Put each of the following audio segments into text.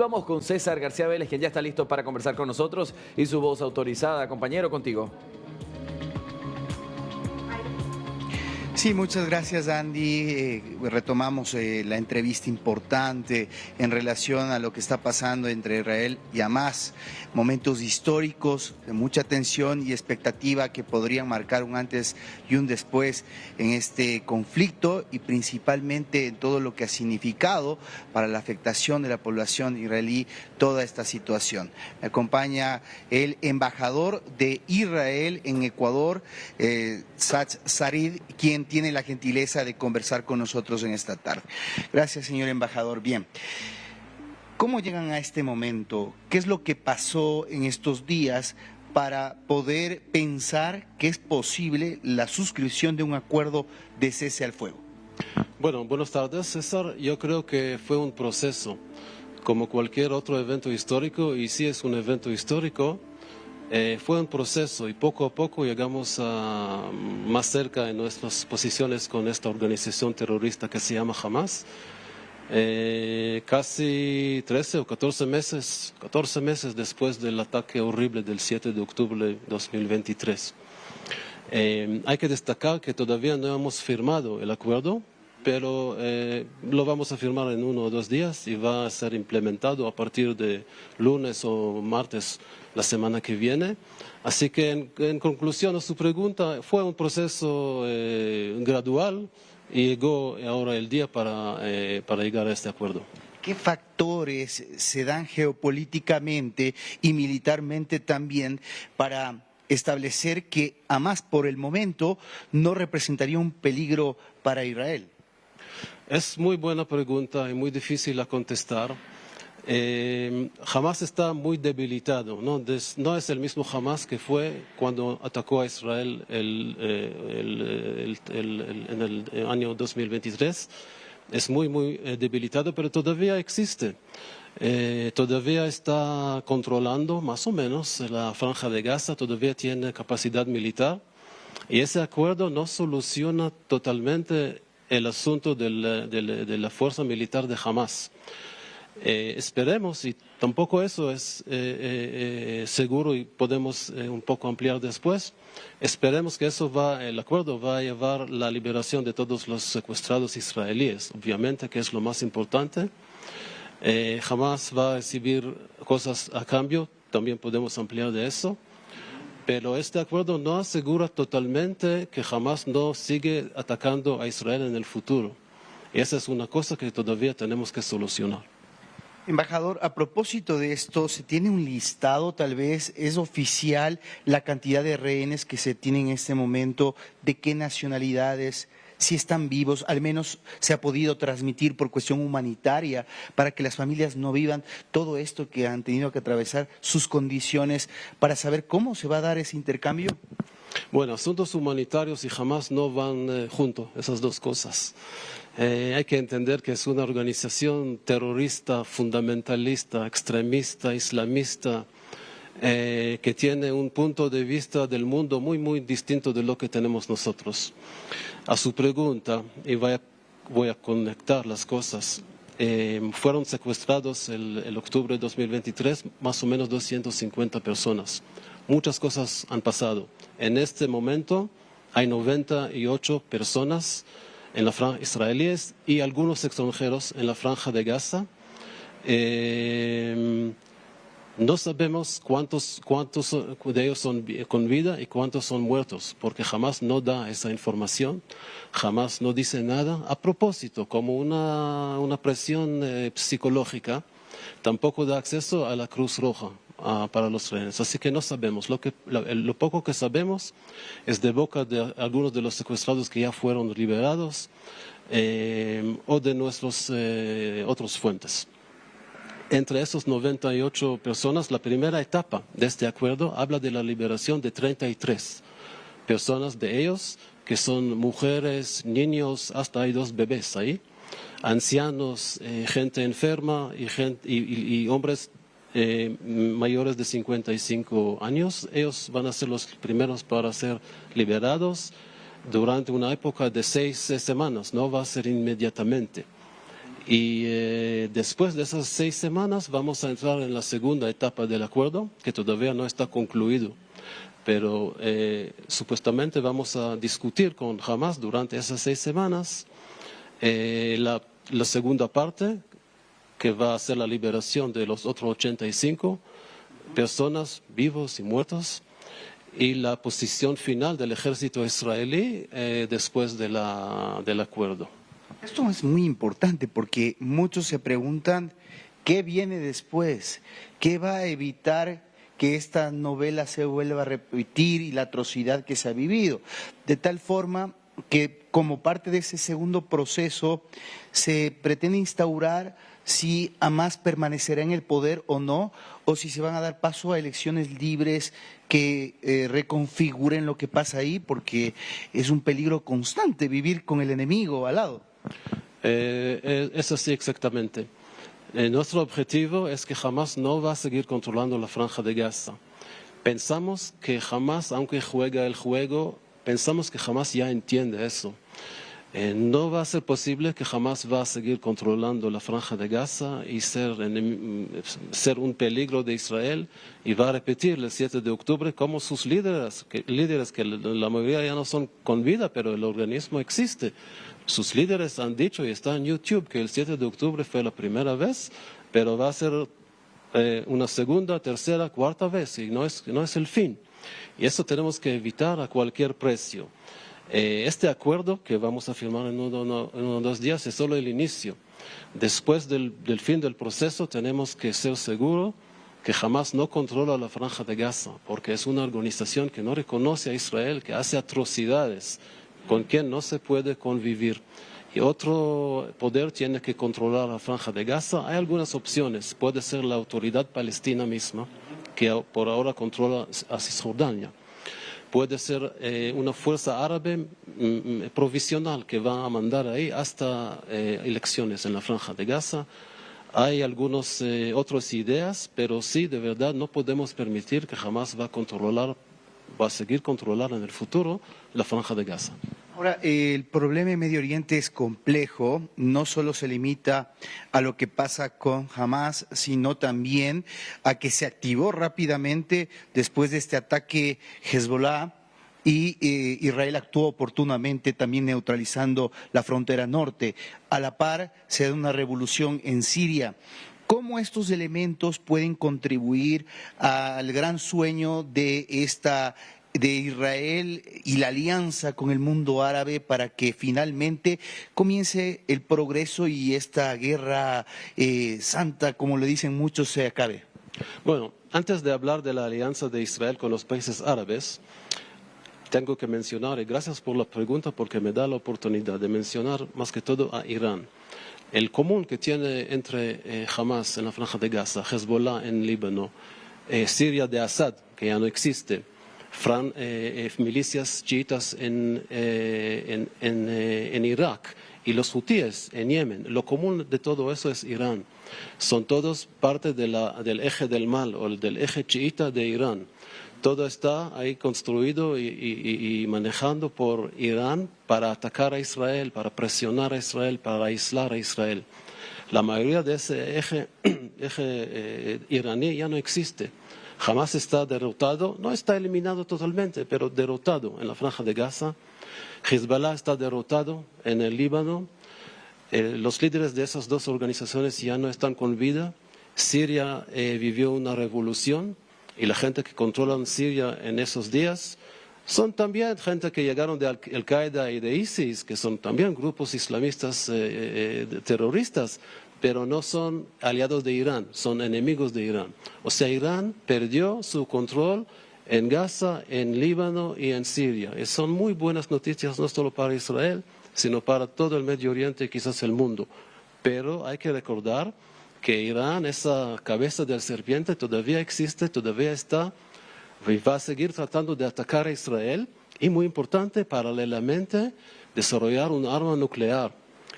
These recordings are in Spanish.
Vamos con César García Vélez, quien ya está listo para conversar con nosotros y su voz autorizada. Compañero, contigo. Sí, muchas gracias, Andy. Retomamos la entrevista importante en relación a lo que está pasando entre Israel y Hamás. Momentos históricos de mucha tensión y expectativa que podrían marcar un antes y un después en este conflicto y principalmente en todo lo que ha significado para la afectación de la población israelí toda esta situación. Me acompaña el embajador de Israel en Ecuador, Sach Sarid, quien tiene la gentileza de conversar con nosotros en esta tarde. Gracias, señor embajador. Bien, ¿cómo llegan a este momento? ¿Qué es lo que pasó en estos días para poder pensar que es posible la suscripción de un acuerdo de cese al fuego? Bueno, buenas tardes, César. Yo creo que fue un proceso, como cualquier otro evento histórico, y sí es un evento histórico. Fue un proceso y poco a poco llegamos más cerca en nuestras posiciones con esta organización terrorista que se llama Hamás. Casi 13 o 14 meses después del ataque horrible del 7 de octubre de 2023. Hay que destacar que todavía no hemos firmado el acuerdo, pero lo vamos a firmar en 1 o 2 días y va a ser implementado a partir de lunes o martes la semana que viene. Así que en conclusión a su pregunta, fue un proceso gradual y llegó ahora el día para llegar a este acuerdo. ¿Qué factores se dan geopolíticamente y militarmente también para establecer que Hamás por el momento no representaría un peligro para Israel? Es muy buena pregunta y muy difícil a contestar. Hamás está muy debilitado, ¿no? No es el mismo Hamás que fue cuando atacó a Israel en el año 2023. Es muy debilitado, pero todavía existe. Todavía está controlando más o menos la franja de Gaza, todavía tiene capacidad militar. Y ese acuerdo no soluciona totalmente el asunto de la fuerza militar de Hamás. Esperemos, y tampoco eso es seguro y podemos un poco ampliar después, esperemos que el acuerdo va a llevar la liberación de todos los secuestrados israelíes, obviamente, que es lo más importante. Hamás va a recibir cosas a cambio, también podemos ampliar de eso. Pero este acuerdo no asegura totalmente que Hamás no sigue atacando a Israel en el futuro. Y esa es una cosa que todavía tenemos que solucionar. Embajador, a propósito de esto, ¿se tiene un listado, tal vez es oficial, la cantidad de rehenes que se tienen en este momento, de qué nacionalidades, si están vivos, al menos se ha podido transmitir por cuestión humanitaria para que las familias no vivan todo esto que han tenido que atravesar, sus condiciones, para saber cómo se va a dar ese intercambio? Bueno, asuntos humanitarios y Hamás no van juntos, esas dos cosas. Hay que entender que es una organización terrorista, fundamentalista, extremista, islamista, que tiene un punto de vista del mundo muy distinto de lo que tenemos nosotros. A su pregunta, y voy a conectar las cosas, fueron secuestrados el octubre de 2023 más o menos 250 personas. Muchas cosas han pasado. En este momento hay 98 personas en la franja israelíes y algunos extranjeros en la franja de Gaza. No sabemos cuántos de ellos son con vida y cuántos son muertos, porque jamás no da esa información, jamás no dice nada. A propósito, como una presión psicológica, tampoco da acceso a la Cruz Roja para los rehenes. Así que no sabemos. Lo poco que sabemos es de boca de algunos de los secuestrados que ya fueron liberados o de nuestros otras fuentes. Entre esos 98 personas, la primera etapa de este acuerdo habla de la liberación de 33 personas de ellos, que son mujeres, niños, hasta hay 2 bebés ahí, ancianos, gente enferma y hombres mayores de 55 años. Ellos van a ser los primeros para ser liberados durante una época de 6 semanas, no va a ser inmediatamente. Y después de esas 6 semanas vamos a entrar en la segunda etapa del acuerdo, que todavía no está concluido. Pero supuestamente vamos a discutir con Hamas durante esas 6 semanas la segunda parte, que va a ser la liberación de los otros 85 personas vivos y muertos, y la posición final del ejército israelí después del acuerdo. Esto es muy importante porque muchos se preguntan qué viene después, qué va a evitar que esta novela se vuelva a repetir y la atrocidad que se ha vivido, de tal forma que como parte de ese segundo proceso se pretende instaurar si Hamas permanecerá en el poder o no, o si se van a dar paso a elecciones libres que reconfiguren lo que pasa ahí, porque es un peligro constante vivir con el enemigo al lado. Es así exactamente. Nuestro objetivo es que Hamas no va a seguir controlando la franja de Gaza. Pensamos que Hamas, aunque juega el juego, pensamos que Hamas ya entiende eso. No va a ser posible que Hamas va a seguir controlando la franja de Gaza y ser un peligro de Israel, y va a repetir el 7 de octubre como sus líderes que la mayoría ya no son con vida, pero el organismo existe. Sus líderes han dicho, y está en YouTube, que el 7 de octubre fue la primera vez, pero va a ser una segunda, tercera, cuarta vez, y no es el fin. Y eso tenemos que evitar a cualquier precio. Este acuerdo que vamos a firmar en uno o 2 días es solo el inicio. Después del fin del proceso tenemos que ser seguros que Hamas no controla la franja de Gaza, porque es una organización que no reconoce a Israel, que hace atrocidades, con quien no se puede convivir. Y otro poder tiene que controlar la franja de Gaza. Hay algunas opciones. Puede ser la autoridad palestina misma, que por ahora controla a Cisjordania. Puede ser una fuerza árabe provisional que va a mandar ahí hasta elecciones en la franja de Gaza. Hay algunas otras ideas, pero sí, de verdad, no podemos permitir que Hamas va a seguir controlando en el futuro la franja de Gaza. Ahora, el problema en Medio Oriente es complejo, no solo se limita a lo que pasa con Hamas, sino también a que se activó rápidamente después de este ataque Hezbollah y Israel actuó oportunamente también neutralizando la frontera norte. A la par se da una revolución en Siria. ¿Cómo estos elementos pueden contribuir al gran sueño de Israel y la alianza con el mundo árabe para que finalmente comience el progreso y esta guerra santa, como le dicen muchos, se acabe? Bueno, antes de hablar de la alianza de Israel con los países árabes, tengo que mencionar, y gracias por la pregunta porque me da la oportunidad de mencionar más que todo a Irán. El común que tiene entre Hamas en la franja de Gaza, Hezbollah en Líbano, Siria de Assad, que ya no existe, milicias chiitas en Irak y los hutíes en Yemen. Lo común de todo eso es Irán. Son todos parte del eje del mal o del eje chiita de Irán. Todo está ahí construido y manejando por Irán para atacar a Israel, para presionar a Israel, para aislar a Israel. La mayoría de ese eje iraní ya no existe. Hamas está derrotado, no está eliminado totalmente, pero derrotado en la franja de Gaza. Hezbollah está derrotado en el Líbano. Los líderes de esas dos organizaciones ya no están con vida. Siria vivió una revolución y la gente que controla Siria en esos días son también gente que llegaron de Al-Qaeda y de ISIS, que son también grupos islamistas terroristas, pero no son aliados de Irán, son enemigos de Irán. O sea, Irán perdió su control en Gaza, en Líbano y en Siria. Y son muy buenas noticias no solo para Israel, sino para todo el Medio Oriente y quizás el mundo. Pero hay que recordar que Irán, esa cabeza de la serpiente, todavía existe, todavía está, y va a seguir tratando de atacar a Israel y, muy importante, paralelamente, desarrollar un arma nuclear.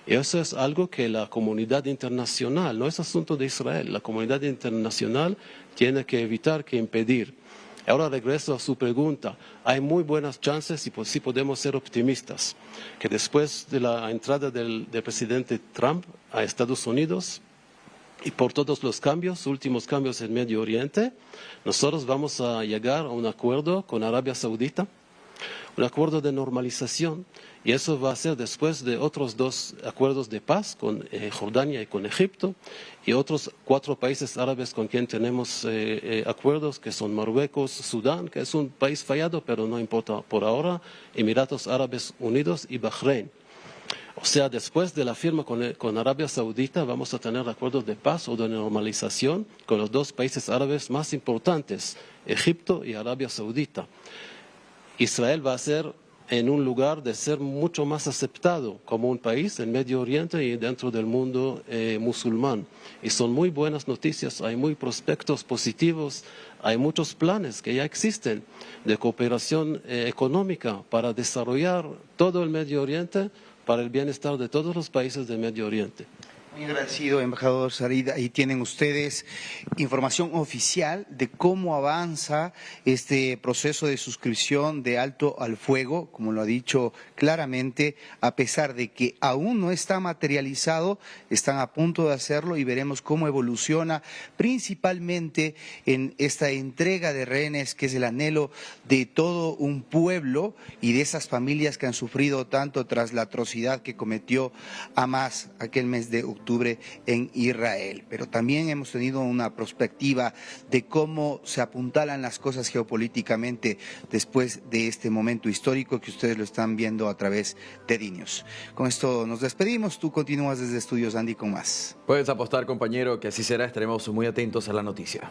Y eso es algo que la comunidad internacional, no es asunto de Israel, la comunidad internacional tiene que evitar, que impedir. Ahora regreso a su pregunta. Hay muy buenas chances y sí podemos ser optimistas que después de la entrada del presidente Trump a Estados Unidos y por todos los cambios, últimos cambios en Medio Oriente, nosotros vamos a llegar a un acuerdo con Arabia Saudita, un acuerdo de normalización, y eso va a ser después de otros 2 acuerdos de paz con Jordania y con Egipto, y otros 4 países árabes con quien tenemos acuerdos, que son Marruecos, Sudán, que es un país fallado, pero no importa por ahora, Emiratos Árabes Unidos y Bahrein. O sea, después de la firma con Arabia Saudita vamos a tener acuerdos de paz o de normalización con los 2 países árabes más importantes, Egipto y Arabia Saudita. Israel va a ser en un lugar de ser mucho más aceptado como un país en Medio Oriente y dentro del mundo musulmán. Y son muy buenas noticias, hay muy prospectos positivos, hay muchos planes que ya existen de cooperación económica para desarrollar todo el Medio Oriente para el bienestar de todos los países del Medio Oriente. Muy agradecido, embajador Sarid. Ahí tienen ustedes información oficial de cómo avanza este proceso de suscripción de alto al fuego, como lo ha dicho claramente, a pesar de que aún no está materializado, están a punto de hacerlo y veremos cómo evoluciona, principalmente en esta entrega de rehenes, que es el anhelo de todo un pueblo y de esas familias que han sufrido tanto tras la atrocidad que cometió Hamás aquel mes de octubre en Israel. Pero también hemos tenido una perspectiva de cómo se apuntalan las cosas geopolíticamente después de este momento histórico que ustedes lo están viendo a través de DiNews. Con esto nos despedimos. Tú continúas desde Estudios Andy con más. Puedes apostar, compañero, que así será. Estaremos muy atentos a la noticia.